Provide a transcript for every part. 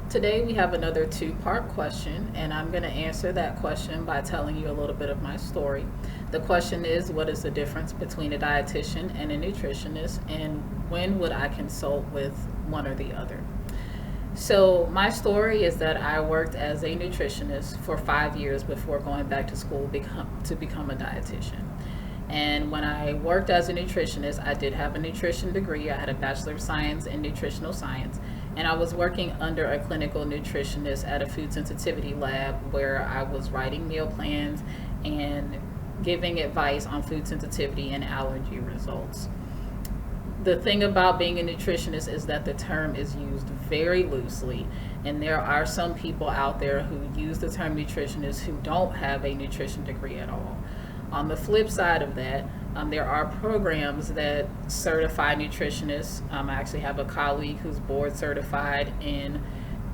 Today we have another two-part question, and I'm going to answer that question by telling you a little bit of my story. The question is, what is the difference between a dietitian and a nutritionist, and when would I consult with one or the other? So, my story is that I worked as a nutritionist for 5 years before going back to school to become a dietitian. And when I worked as a nutritionist, I did have a nutrition degree. I had a Bachelor of Science in Nutritional Science. And I was working under a clinical nutritionist at a food sensitivity lab where I was writing meal plans and giving advice on food sensitivity and allergy results. The thing about being a nutritionist is that the term is used very loosely, and there are some people out there who use the term nutritionist who don't have a nutrition degree at all. On the flip side of that, there are programs that certify nutritionists. I actually have a colleague who's board certified in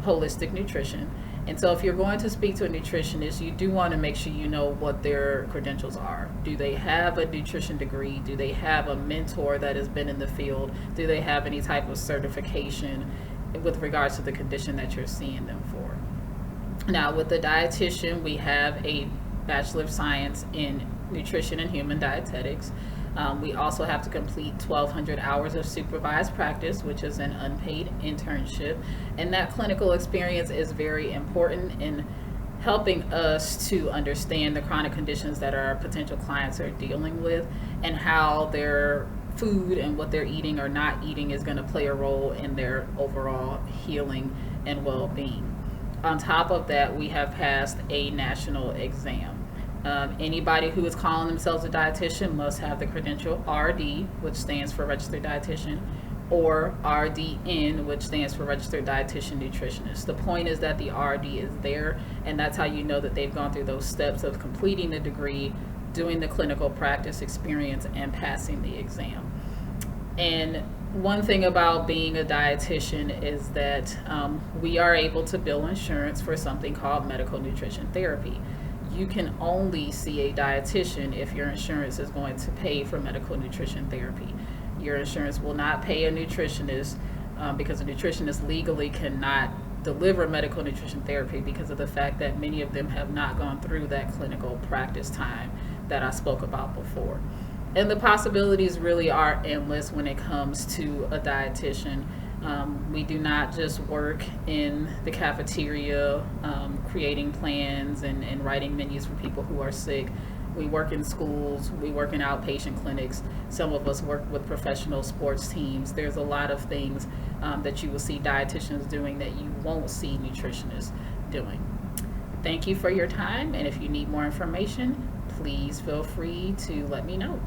holistic nutrition. And so if you're going to speak to a nutritionist, you do want to make sure you know what their credentials are. Do they have a nutrition degree? Do they have a mentor that has been in the field? Do they have any type of certification with regards to the condition that you're seeing them for? Now, with the dietitian, we have a Bachelor of Science in Nutrition and Human Dietetics. We also have to complete 1,200 hours of supervised practice, which is an unpaid internship. And that clinical experience is very important in helping us to understand the chronic conditions that our potential clients are dealing with and how their food and what they're eating or not eating is going to play a role in their overall healing and well-being. On top of that, we have passed a national exam. Anybody who is calling themselves a dietitian must have the credential RD, which stands for Registered Dietitian, or RDN, which stands for Registered Dietitian Nutritionist. The point is that the RD is there, and that's how you know that they've gone through those steps of completing the degree, doing the clinical practice experience, and passing the exam. And one thing about being a dietitian is that we are able to bill insurance for something called medical nutrition therapy. You can only see a dietitian if your insurance is going to pay for medical nutrition therapy. Your insurance will not pay a nutritionist because a nutritionist legally cannot deliver medical nutrition therapy because of the fact that many of them have not gone through that clinical practice time that I spoke about before. And the possibilities really are endless when it comes to a dietitian. We do not just work in the cafeteria, creating plans and writing menus for people who are sick. We work in schools, we work in outpatient clinics. Some of us work with professional sports teams. There's a lot of things that you will see dietitians doing that you won't see nutritionists doing. Thank you for your time, and if you need more information, please feel free to let me know.